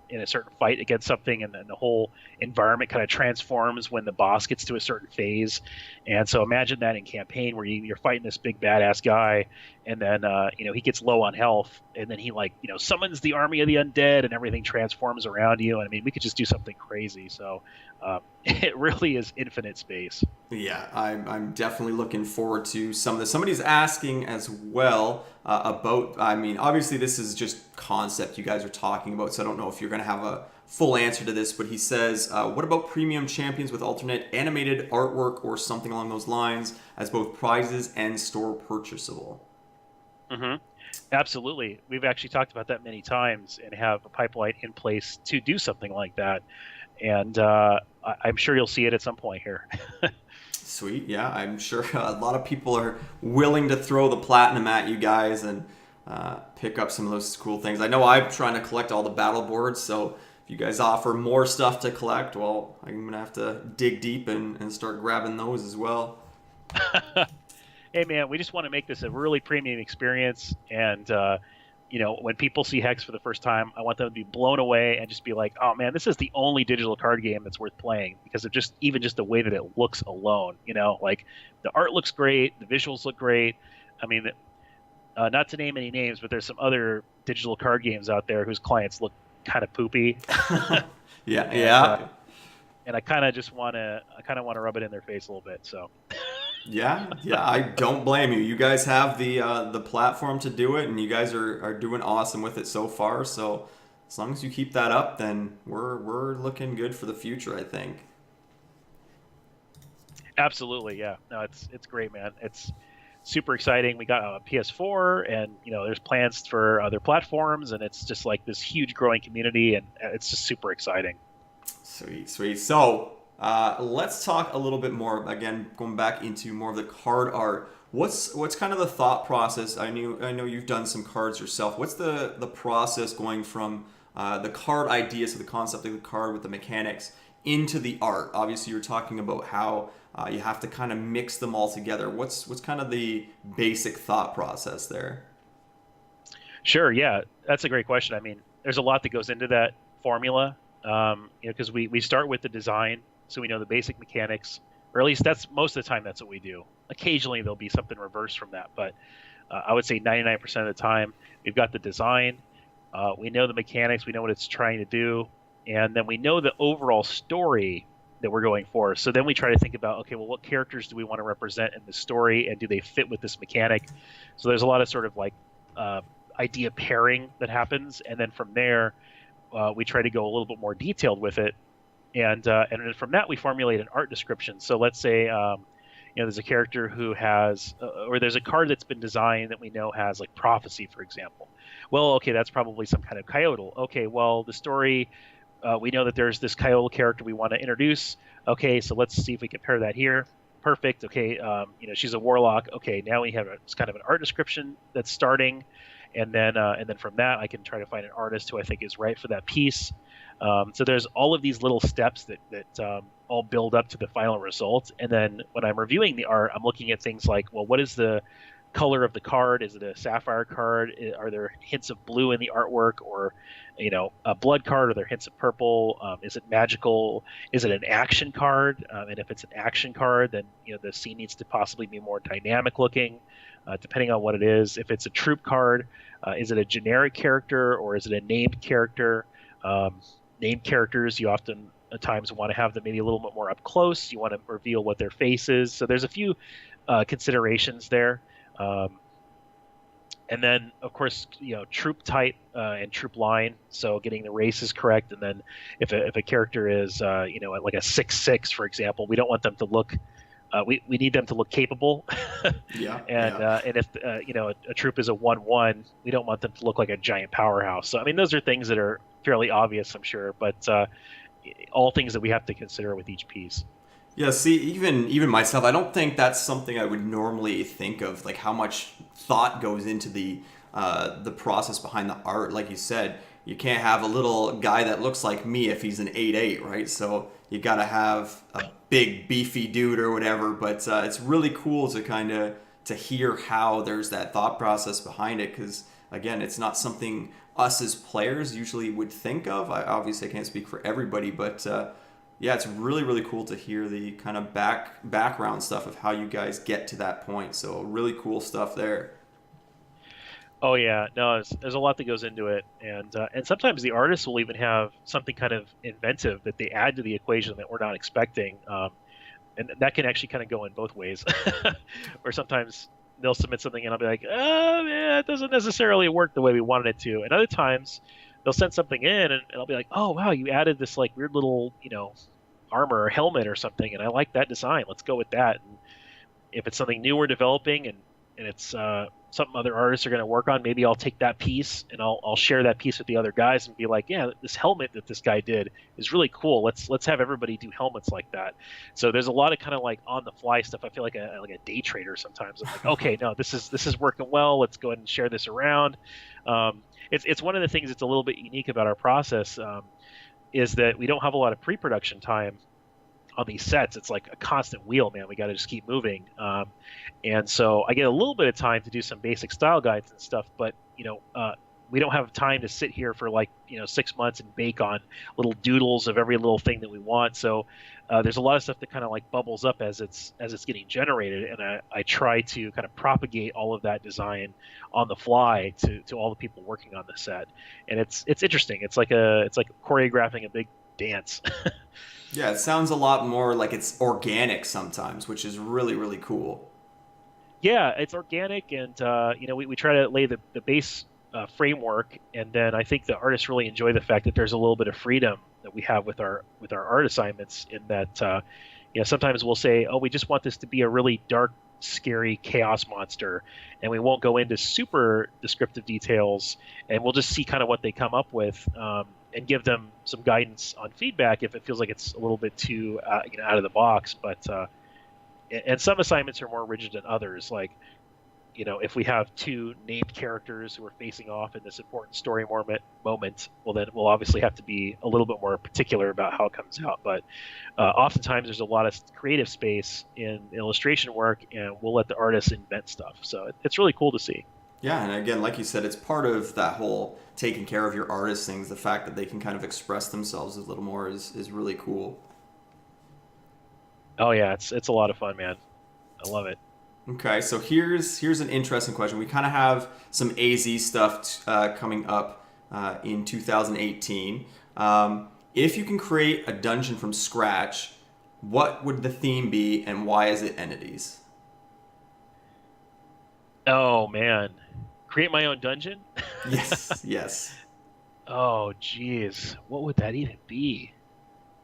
[SPEAKER 2] in a certain fight against something, and then the whole environment kind of transforms when the boss gets to a certain phase. And so imagine that in campaign where you're fighting this big badass guy, and then he gets low on health, and then he like summons the army of the undead, and everything transforms around you. And I mean, we could just do something crazy. So it really is infinite space.
[SPEAKER 1] Yeah, I'm definitely looking forward to some of this. Somebody's asking as well about, I mean, obviously this is just concept you guys are talking about, so I don't know if you're going to have a full answer to this, but he says, what about premium champions with alternate animated artwork or something along those lines as both prizes and store purchasable?
[SPEAKER 2] Hmm. Absolutely. We've actually talked about that many times and have a pipeline in place to do something like that. And I'm sure you'll see it at some point here.
[SPEAKER 1] Sweet, yeah, I'm sure a lot of people are willing to throw the platinum at you guys and pick up some of those cool things. I know I'm trying to collect all the battle boards, so if you guys offer more stuff to collect, well, I'm gonna have to dig deep and start grabbing those as well.
[SPEAKER 2] Hey, man, we just want to make this a really premium experience. And, when people see Hex for the first time, I want them to be blown away and just be like, oh, man, this is the only digital card game that's worth playing because of just the way that it looks alone. Like the art looks great, the visuals look great. I mean, not to name any names, but there's some other digital card games out there whose clients look kind of poopy.
[SPEAKER 1] Yeah,
[SPEAKER 2] and,
[SPEAKER 1] yeah.
[SPEAKER 2] And I kind of want to rub it in their face a little bit. So.
[SPEAKER 1] Yeah, I don't blame you. You guys have the platform to do it, and you guys are doing awesome with it so far. So as long as you keep that up, then we're looking good for the future, I think.
[SPEAKER 2] Absolutely, yeah. No, it's great, man. It's super exciting. We got a PS4, and there's plans for other platforms, and it's just like this huge growing community, and it's just super exciting.
[SPEAKER 1] Sweet, sweet. So let's talk a little bit more. Again, going back into more of the card art. What's kind of the thought process? I know you've done some cards yourself. What's the process going from the card idea, so the concept of the card with the mechanics, into the art? Obviously, you're talking about how you have to kind of mix them all together. What's kind of the basic thought process there?
[SPEAKER 2] Sure, yeah, that's a great question. I mean, there's a lot that goes into that formula, because we start with the design, so we know the basic mechanics, or at least that's most of the time that's what we do. Occasionally there'll be something reverse from that, but I would say 99% of the time we've got the design, we know the mechanics, we know what it's trying to do, and then we know the overall story that we're going for. So then we try to think about, okay, well, what characters do we want to represent in the story, and do they fit with this mechanic? So there's a lot of sort of like idea pairing that happens, and then from there we try to go a little bit more detailed with it, and then from that we formulate an art description. So let's say there's a character who has or there's a card that's been designed that we know has like prophecy, for example. Well, okay, that's probably some kind of coyote. Okay, well, the story, we know that there's this coyote character we want to introduce. Okay, so let's see if we can pair that here. Perfect. Okay, she's a warlock. Okay, now we have it's kind of an art description that's starting, and then from that I can try to find an artist who I think is right for that piece. So there's all of these little steps that all build up to the final result. And then when I'm reviewing the art, I'm looking at things like, well, what is the color of the card? Is it a sapphire card? Are there hints of blue in the artwork, or a blood card? Are there hints of purple? Is it magical? Is it an action card? And if it's an action card, then the scene needs to possibly be more dynamic looking, depending on what it is. If it's a troop card, is it a generic character or is it a named character? Named characters, you often at times want to have them maybe a little bit more up close. You want to reveal what their face is. So there's a few considerations there. And then, of course, troop type and troop line. So getting the races correct. And then if a character is, like a 6/6, for example, we don't want them to look. We need them to look capable.
[SPEAKER 1] Yeah.
[SPEAKER 2] And if a troop is a 1/1, we don't want them to look like a giant powerhouse. So I mean, those are things that are fairly obvious, I'm sure, but all things that we have to consider with each piece.
[SPEAKER 1] Yeah, see, even myself, I don't think that's something I would normally think of, like how much thought goes into the process behind the art. Like you said, you can't have a little guy that looks like me if he's an 8/8, right? So you got to have a big beefy dude or whatever. But it's really cool to kind of to hear how there's that thought process behind it, because again, it's not something us as players usually would think of. Obviously I can't speak for everybody, but yeah, it's really, really cool to hear the kind of background stuff of how you guys get to that point. So really cool stuff there.
[SPEAKER 2] Oh yeah, no, there's a lot that goes into it, and sometimes the artists will even have something kind of inventive that they add to the equation that we're not expecting, and that can actually kind of go in both ways. Or sometimes they'll submit something and I'll be like, oh yeah, it doesn't necessarily work the way we wanted it to, and other times they'll send something in and I'll be like, oh wow, you added this like weird little armor or helmet or something, and I like that design. Let's go with that. And if it's something new we're developing and it's something other artists are going to work on, maybe I'll take that piece and I'll share that piece with the other guys and be like, yeah, this helmet that this guy did is really cool. Let's have everybody do helmets like that. So there's a lot of kind of like on the fly stuff. I feel like a day trader sometimes. I'm like, okay, no, this is working well. Let's go ahead and share this around. It's one of the things that's a little bit unique about our process, is that we don't have a lot of pre-production time on these sets. It's like a constant wheel, man. We got to just keep moving. And so I get a little bit of time to do some basic style guides and stuff, but we don't have time to sit here for 6 months and bake on little doodles of every little thing that we want. So there's a lot of stuff that kind of like bubbles up as it's getting generated, and I try to kind of propagate all of that design on the fly to all the people working on the set. And it's interesting. It's like choreographing a big dance.
[SPEAKER 1] Yeah, it sounds a lot more like it's organic sometimes, which is really, really cool.
[SPEAKER 2] Yeah, it's organic, and we try to lay the base framework, and then I think the artists really enjoy the fact that there's a little bit of freedom that we have with our art assignments. In that, sometimes we'll say, oh, we just want this to be a really dark, scary chaos monster, and we won't go into super descriptive details, and we'll just see kind of what they come up with. And give them some guidance on feedback if it feels like it's a little bit too out of the box. But and some assignments are more rigid than others. Like, if we have two named characters who are facing off in this important story moment, well, then we'll obviously have to be a little bit more particular about how it comes out. But oftentimes there's a lot of creative space in illustration work, and we'll let the artists invent stuff. So it's really cool to see.
[SPEAKER 1] Yeah, and again, like you said, it's part of that whole taking care of your artist things. The fact that they can kind of express themselves a little more is really cool.
[SPEAKER 2] Oh yeah, it's a lot of fun, man. I love it.
[SPEAKER 1] Okay, so here's an interesting question. We kind of have some AZ stuff coming up in 2018. If you can create a dungeon from scratch, what would the theme be, and why is it entities?
[SPEAKER 2] Oh man, create my own dungeon?
[SPEAKER 1] Yes, yes.
[SPEAKER 2] Oh geez, what would that even be?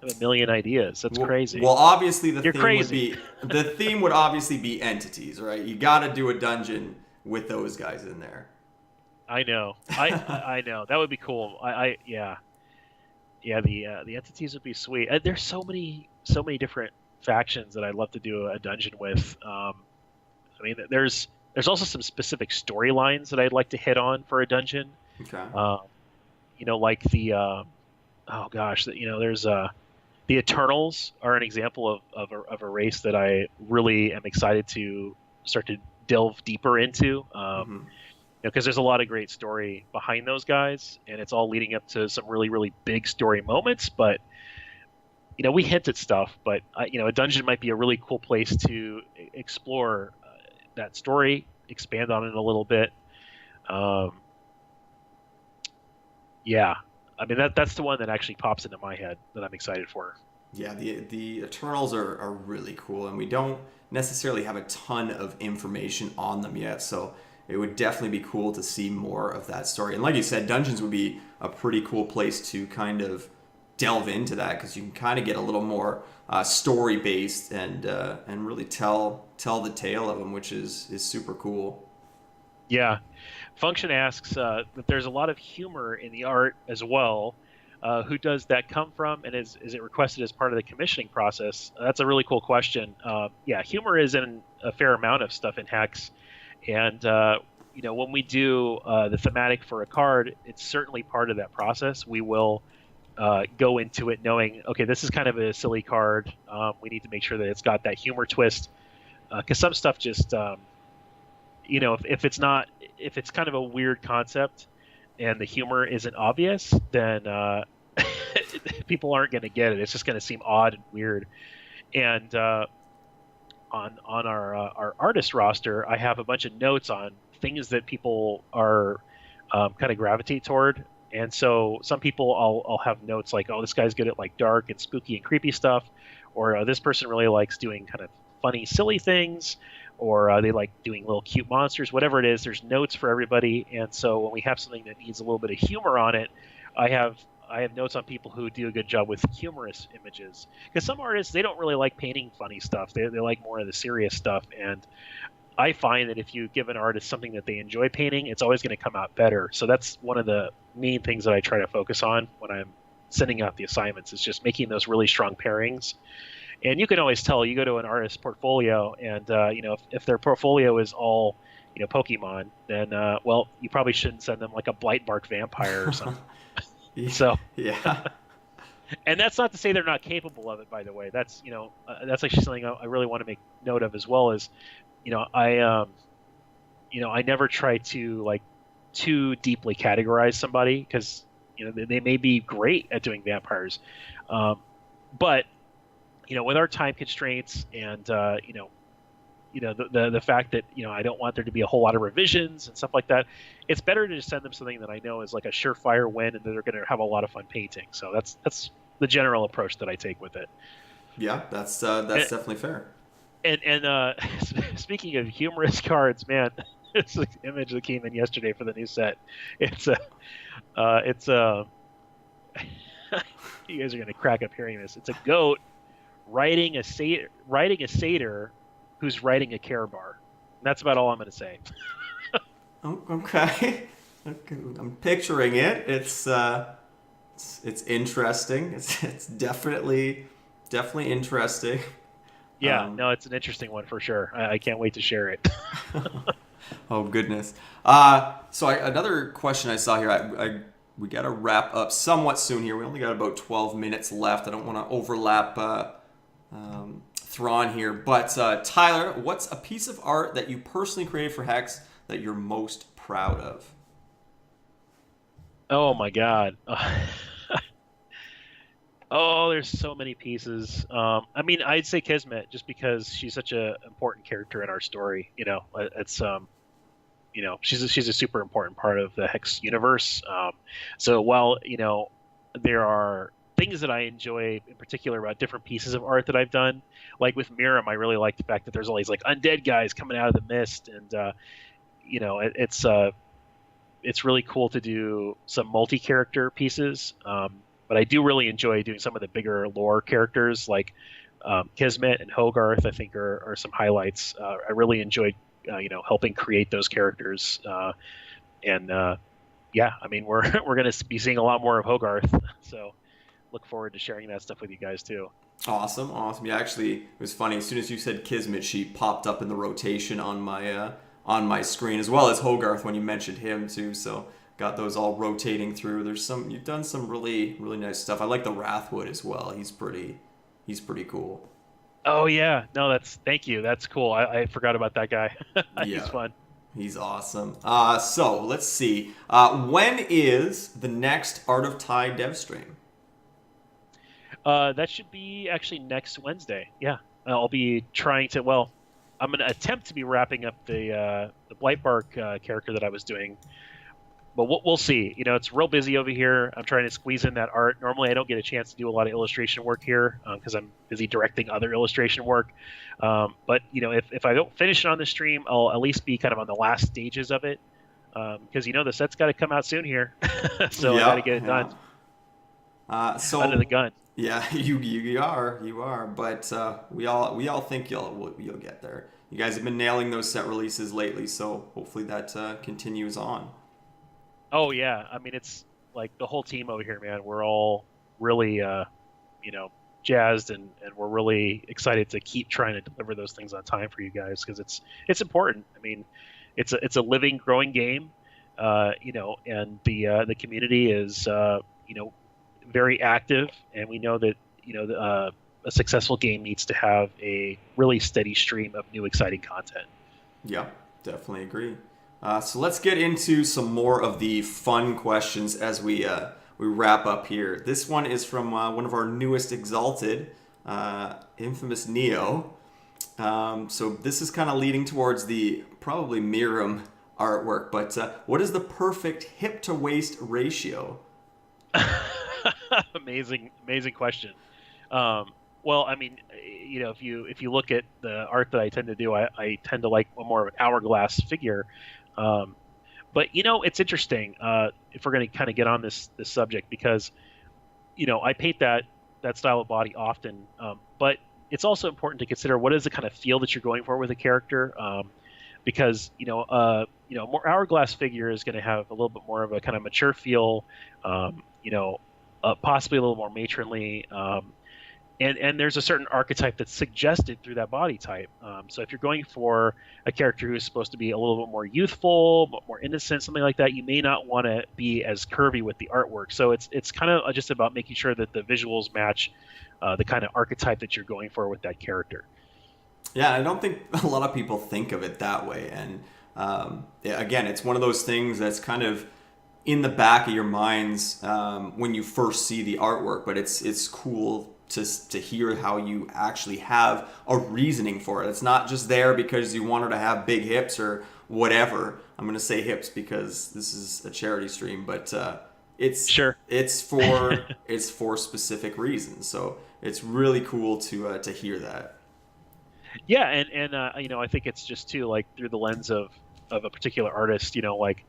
[SPEAKER 2] I have a million ideas. That's crazy.
[SPEAKER 1] Well, obviously
[SPEAKER 2] You're crazy.
[SPEAKER 1] The theme would obviously be entities, right? You got to do a dungeon with those guys in there.
[SPEAKER 2] I know. I know. That would be cool. Yeah. The entities would be sweet. There's so many different factions that I'd love to do a dungeon with. There's also some specific storylines that I'd like to hit on for a dungeon.
[SPEAKER 1] Okay.
[SPEAKER 2] Like there's the Eternals are an example of a race that I really am excited to start to delve deeper into. Because there's a lot of great story behind those guys, and it's all leading up to some really, really big story moments. But we hint at stuff, but a dungeon might be a really cool place to explore that story, expand on it a little bit. Yeah, that's the one that actually pops into my head that I'm excited for.
[SPEAKER 1] Yeah, the Eternals are really cool, and we don't necessarily have a ton of information on them yet, so it would definitely be cool to see more of that story. And like you said, dungeons would be a pretty cool place to kind of delve into that, because you can kind of get a little more story based and really tell the tale of them, which is super cool.
[SPEAKER 2] Yeah. Function asks that there's a lot of humor in the art as well. Who does that come from, and is it requested as part of the commissioning process? That's a really cool question. Yeah, humor is in a fair amount of stuff in Hex, and when we do the thematic for a card, it's certainly part of that process. We will go into it knowing, okay, this is kind of a silly card. We need to make sure that it's got that humor twist, because some stuff just if it's not, if it's kind of a weird concept and the humor isn't obvious, then people aren't going to get it. It's just going to seem odd and weird. And on our artist roster, I have a bunch of notes on things that people are kind of gravitate toward. And so some people I'll have notes like, oh, this guy's good at like dark and spooky and creepy stuff, or this person really likes doing kind of funny, silly things, or they like doing little cute monsters, whatever it is. There's notes for everybody. And so when we have something that needs a little bit of humor on it, I have notes on people who do a good job with humorous images. Because some artists, they don't really like painting funny stuff. They like more of the serious stuff. And I find that if you give an artist something that they enjoy painting, it's always going to come out better. So that's one of the main things that I try to focus on when I'm sending out the assignments, is just making those really strong pairings. And you can always tell, you go to an artist's portfolio, and if their portfolio is all Pokemon, then well, you probably shouldn't send them like a Blightbark vampire or something. So
[SPEAKER 1] yeah.
[SPEAKER 2] And that's not to say they're not capable of it, by the way. That's that's actually something I really want to make note of as well. Is I never try to like too deeply categorize somebody, because they may be great at doing vampires, but with our time constraints and the fact that I don't want there to be a whole lot of revisions and stuff like that, it's better to just send them something that I know is like a surefire win and that they're going to have a lot of fun painting. So that's the general approach that I take with it.
[SPEAKER 1] Yeah, that's definitely fair.
[SPEAKER 2] And speaking of humorous cards, man, it's an image that came in yesterday for the new set. It's you guys are going to crack up hearing this. It's a goat riding a satyr who's riding a Care Bar. And that's about all I'm going to say.
[SPEAKER 1] Oh, okay. I'm picturing it. It's interesting. It's definitely interesting.
[SPEAKER 2] Yeah, no, it's an interesting one for sure. I can't wait to share it.
[SPEAKER 1] Oh goodness. Another question I saw here. We got to wrap up somewhat soon here. We only got about 12 minutes left. I don't want to overlap Thrawn here, but Tyler, what's a piece of art that you personally created for Hex that you're most proud of?
[SPEAKER 2] Oh my God. Oh, there's so many pieces. I mean, I'd say Kismet, just because she's such an important character in our story. It's she's a super important part of the Hex universe. So while there are things that I enjoy in particular about different pieces of art that I've done, like with Miram, I really like the fact that there's all these like undead guys coming out of the mist, and it's really cool to do some multi-character pieces. But I do really enjoy doing some of the bigger lore characters, like Kismet and Hogarth. I think are some highlights. I really enjoyed helping create those characters, and yeah, I mean we're going to be seeing a lot more of Hogarth, so look forward to sharing that stuff with you guys too.
[SPEAKER 1] Awesome. Yeah, actually, it was funny. As soon as you said Kismet, she popped up in the rotation on my screen, as well as Hogarth when you mentioned him too. So got those all rotating through. You've done some really, really nice stuff. I like the Wrathwood as well. He's pretty cool.
[SPEAKER 2] Oh yeah, no, thank you. That's cool. I forgot about that guy. He's fun.
[SPEAKER 1] He's awesome. So let's see. When is the next Art of Tie dev stream?
[SPEAKER 2] That should be actually next Wednesday. Yeah, I'll be trying to. Well, I'm going to attempt to be wrapping up the Blightbark character that I was doing. But we'll see. It's real busy over here. I'm trying to squeeze in that art. Normally, I don't get a chance to do a lot of illustration work here because I'm busy directing other illustration work. But if I don't finish it on the stream, I'll at least be kind of on the last stages of it because the set's got to come out soon here, so I got to get it done.
[SPEAKER 1] So
[SPEAKER 2] under the gun.
[SPEAKER 1] Yeah, you are. But we all think you'll get there. You guys have been nailing those set releases lately, so hopefully that continues on.
[SPEAKER 2] Oh yeah, I mean it's like the whole team over here, man. We're all really, jazzed and we're really excited to keep trying to deliver those things on time for you guys because it's important. I mean, it's a living, growing game, and the community is very active, and we know that a successful game needs to have a really steady stream of new exciting content.
[SPEAKER 1] Yeah. Definitely agree. So let's get into some more of the fun questions as we wrap up here. This one is from one of our newest Exalted, infamous Neo. So this is kind of leading towards the probably Miram artwork, but what is the perfect hip to waist ratio?
[SPEAKER 2] Amazing question. Well, I mean, if you look at the art that I tend to do, I tend to like a more of an hourglass figure. Um, but it's interesting if we're going to kind of get on this subject because I paint that style of body often, but it's also important to consider what is the kind of feel that you're going for with a character, because more hourglass figure is going to have a little bit more of a kind of mature feel, possibly a little more matronly. And there's a certain archetype that's suggested through that body type. So if you're going for a character who's supposed to be a little bit more youthful, more innocent, something like that, you may not want to be as curvy with the artwork. So it's kind of just about making sure that the visuals match the kind of archetype that you're going for with that character.
[SPEAKER 1] Yeah, I don't think a lot of people think of it that way. And yeah, again, it's one of those things that's kind of in the back of your minds when you first see the artwork, but it's cool to hear how you actually have a reasoning for it. It's not just there because you want her to have big hips or whatever. I'm going to say hips because this is a charity stream, but it's
[SPEAKER 2] Sure.
[SPEAKER 1] it's for it's for specific reasons. So it's really cool to hear that.
[SPEAKER 2] Yeah, and I think it's just too like through the lens of a particular artist. Like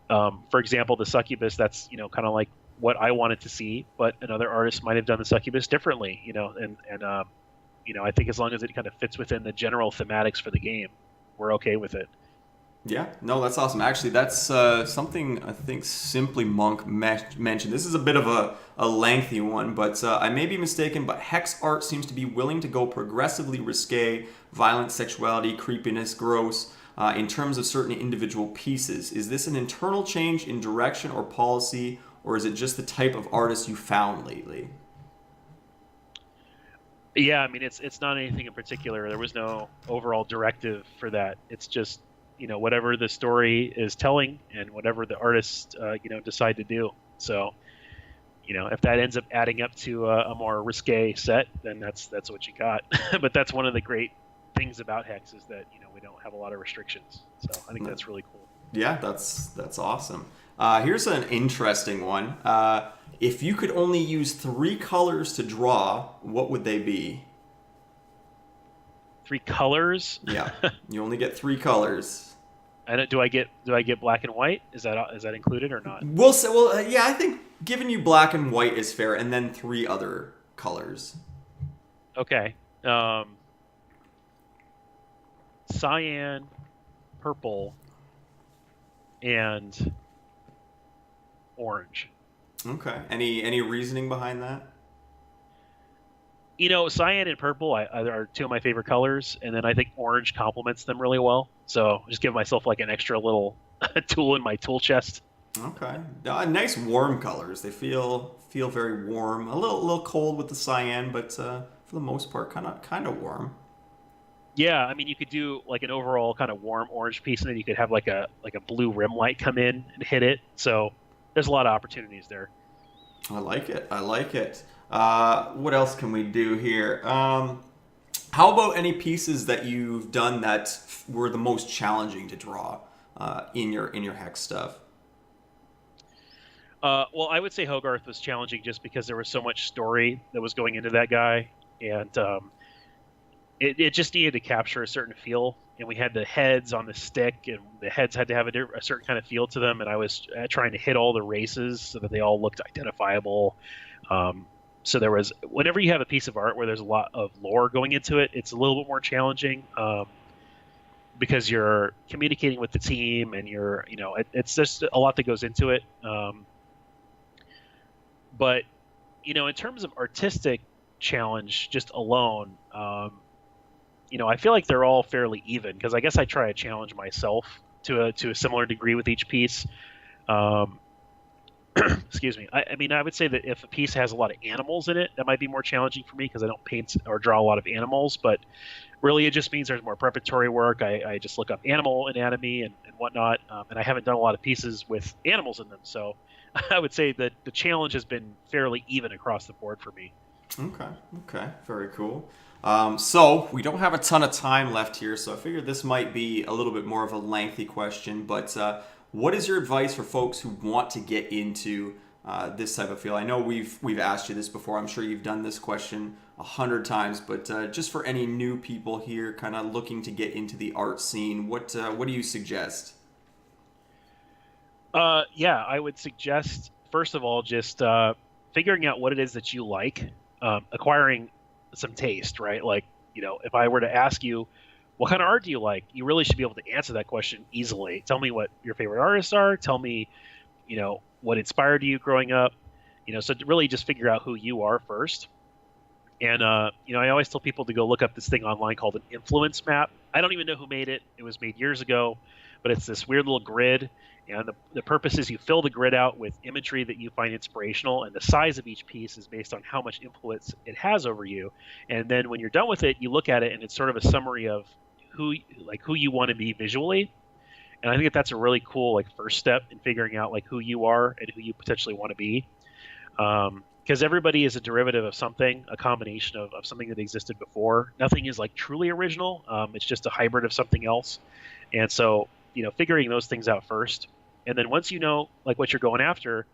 [SPEAKER 2] for example, the succubus. That's kind of like what I wanted to see, but another artist might have done the succubus differently. And I think as long as it kind of fits within the general thematics for the game, we're okay with it.
[SPEAKER 1] Yeah, no, that's awesome. Actually, that's something I think Simply Monk mentioned. This is a bit of a lengthy one, but I may be mistaken, but Hex Art seems to be willing to go progressively risque, violent sexuality, creepiness, gross, in terms of certain individual pieces. Is this an internal change in direction or policy, or is it just the type of artist you found lately?
[SPEAKER 2] Yeah, I mean it's not anything in particular. There was no overall directive for that. It's just whatever the story is telling and whatever the artists decide to do. So if that ends up adding up to a more risque set, then that's what you got. But that's one of the great things about Hex is that we don't have a lot of restrictions. So I think that's really cool.
[SPEAKER 1] Yeah, that's awesome. Here's an interesting one. If you could only use 3 colors to draw, what would they be?
[SPEAKER 2] 3 colors?
[SPEAKER 1] Yeah, you only get 3 colors.
[SPEAKER 2] And do I get black and white? Is that included or not?
[SPEAKER 1] We'll say, yeah, I think giving you black and white is fair, and then 3 other colors.
[SPEAKER 2] Okay. Cyan, purple, and orange.
[SPEAKER 1] Okay. Any reasoning behind that?
[SPEAKER 2] Cyan and purple are 2 of my favorite colors, and then I think orange complements them really well. So just give myself like an extra little tool in my tool chest.
[SPEAKER 1] Okay. Nice warm colors. They feel very warm. A little cold with the cyan, but for the most part, kind of warm.
[SPEAKER 2] Yeah, I mean, you could do like an overall kind of warm orange piece, and then you could have like a blue rim light come in and hit it. So there's a lot of opportunities there.
[SPEAKER 1] I like it. What else can we do here? How about any pieces that you've done that were the most challenging to draw in your Hex stuff?
[SPEAKER 2] Well, I would say Hogarth was challenging just because there was so much story that was going into that guy, and it just needed to capture a certain feel. And we had the heads on the stick, and the heads had to have a certain kind of feel to them. And I was trying to hit all the races so that they all looked identifiable. So there was, whenever you have a piece of art where there's a lot of lore going into it, it's a little bit more challenging because you're communicating with the team, and it's just a lot that goes into it. But in terms of artistic challenge, just alone. I feel like they're all fairly even because I guess I try to challenge myself to a similar degree with each piece. excuse me. I mean, I would say that if a piece has a lot of animals in it, that might be more challenging for me because I don't paint or draw a lot of animals. But really, it just means there's more preparatory work. I just look up animal anatomy and whatnot, and I haven't done a lot of pieces with animals in them. So I would say that the challenge has been fairly even across the board for me.
[SPEAKER 1] Okay, very cool. So we don't have a ton of time left here, so I figured this might be a little bit more of a lengthy question. But what is your advice for folks who want to get into this type of field? I know we've asked you this before. I'm sure you've done this question 100 times, but just for any new people here, kind of looking to get into the art scene, what do you suggest?
[SPEAKER 2] Yeah, I would suggest first of all just figuring out what it is that you like, acquiring some taste, right? Like, if I were to ask you, what kind of art do you like? You really should be able to answer that question easily. Tell me what your favorite artists are. Tell me, what inspired you growing up. So to really just figure out who you are first. And I always tell people to go look up this thing online called an influence map. I don't even know who made it. It was made years ago, but it's this weird little grid. And the purpose is you fill the grid out with imagery that you find inspirational, and the size of each piece is based on how much influence it has over you. And then when you're done with it, you look at it, and it's sort of a summary of who you want to be visually. And I think that's a really cool first step in figuring out who you are and who you potentially want to be. Because everybody is a derivative of something, a combination of something that existed before. Nothing is truly original. It's just a hybrid of something else. And so, figuring those things out first. And then once you know what you're going after,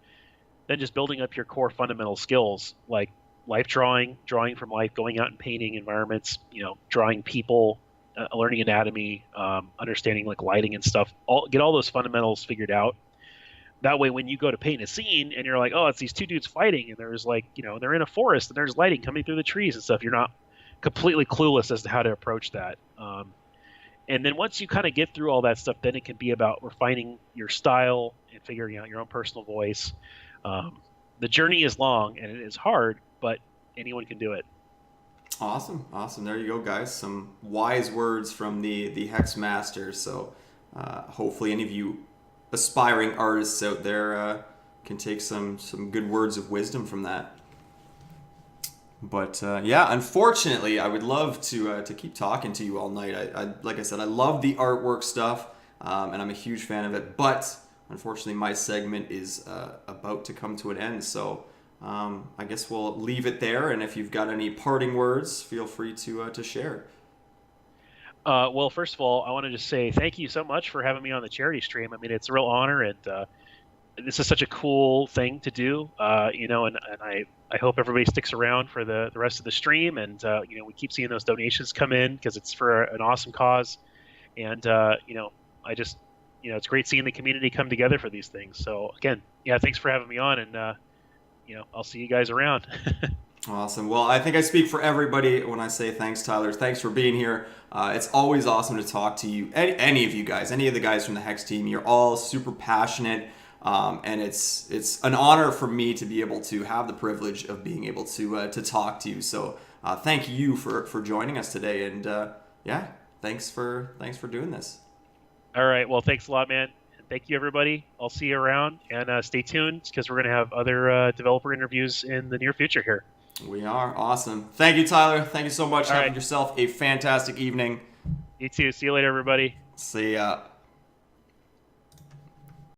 [SPEAKER 2] then just building up your core fundamental skills like life drawing from life, going out and painting environments, drawing people, learning anatomy, understanding lighting and stuff. Get all those fundamentals figured out. That way, when you go to paint a scene and you're like, oh, it's these two dudes fighting, and there's they're in a forest and there's lighting coming through the trees and stuff, you're not completely clueless as to how to approach that. And then once you kind of get through all that stuff, then it can be about refining your style and figuring out your own personal voice. The journey is long and it is hard, but anyone can do it.
[SPEAKER 1] Awesome. There you go, guys. Some wise words from the Hex Master. So hopefully any of you aspiring artists out there can take some good words of wisdom from that. But yeah, unfortunately, I would love to keep talking to you all night. I like I said, I love the artwork stuff, and I'm a huge fan of it. But unfortunately, my segment is about to come to an end. So I guess we'll leave it there. And if you've got any parting words, feel free to share.
[SPEAKER 2] Well, first of all, I wanted to say thank you so much for having me on the charity stream. I mean, it's a real honor, and this is such a cool thing to do. And I hope everybody sticks around for the rest of the stream, and we keep seeing those donations come in because it's for an awesome cause. And I just it's great seeing the community come together for these things. So again, yeah, thanks for having me on, and I'll see you guys around.
[SPEAKER 1] Awesome. Well, I think I speak for everybody when I say thanks, Tyler. Thanks for being here. It's always awesome to talk to you. Any of you guys, any of the guys from the Hex team, you're all super passionate. And it's an honor for me to be able to have the privilege of being able to talk to you. So thank you for joining us today. And yeah, thanks for doing this.
[SPEAKER 2] All right. Well, thanks a lot, man. Thank you, everybody. I'll see you around, and stay tuned because we're going to have other developer interviews in the near future here.
[SPEAKER 1] We are. Awesome. Thank you, Tyler. Thank you so much.
[SPEAKER 2] All
[SPEAKER 1] Have
[SPEAKER 2] right.
[SPEAKER 1] yourself a fantastic evening.
[SPEAKER 2] You too. See you later, everybody.
[SPEAKER 1] See ya.